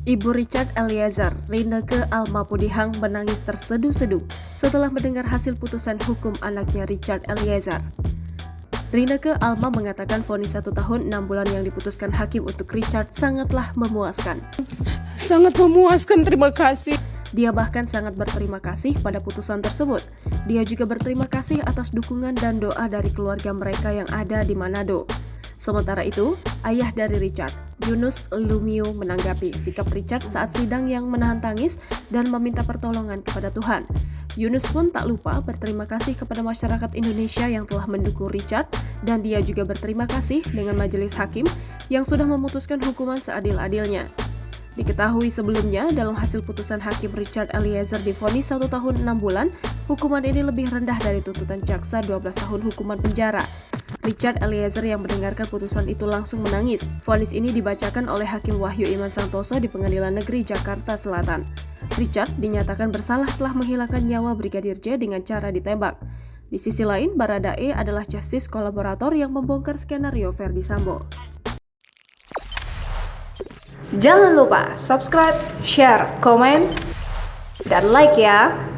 Ibu Richard Eliezer, Rinneke Alma Pudihang menangis terseduh-seduh setelah mendengar hasil putusan hukum anaknya Richard Eliezer. Rinneke Alma mengatakan vonis 1 tahun 6 bulan yang diputuskan hakim untuk Richard sangatlah memuaskan. Sangat memuaskan, terima kasih. Dia bahkan sangat berterima kasih pada putusan tersebut. Dia juga berterima kasih atas dukungan dan doa dari keluarga mereka yang ada di Manado. Sementara itu, ayah dari Richard, Yunus Lumio, menanggapi sikap Richard saat sidang yang menahan tangis dan meminta pertolongan kepada Tuhan. Yunus pun tak lupa berterima kasih kepada masyarakat Indonesia yang telah mendukung Richard, dan dia juga berterima kasih dengan majelis hakim yang sudah memutuskan hukuman seadil-adilnya. Diketahui sebelumnya, dalam hasil putusan hakim Richard Eliezer divonis 1 tahun 6 bulan, hukuman ini lebih rendah dari tuntutan jaksa 12 tahun hukuman penjara. Richard Eliezer yang mendengarkan putusan itu langsung menangis. Vonis ini dibacakan oleh Hakim Wahyu Iman Santoso di Pengadilan Negeri Jakarta Selatan. Richard dinyatakan bersalah telah menghilangkan nyawa Brigadir J dengan cara ditembak. Di sisi lain, Baradae adalah justice kolaborator yang membongkar skenario Verdi Sambo. Jangan lupa subscribe, share, komen, dan like ya!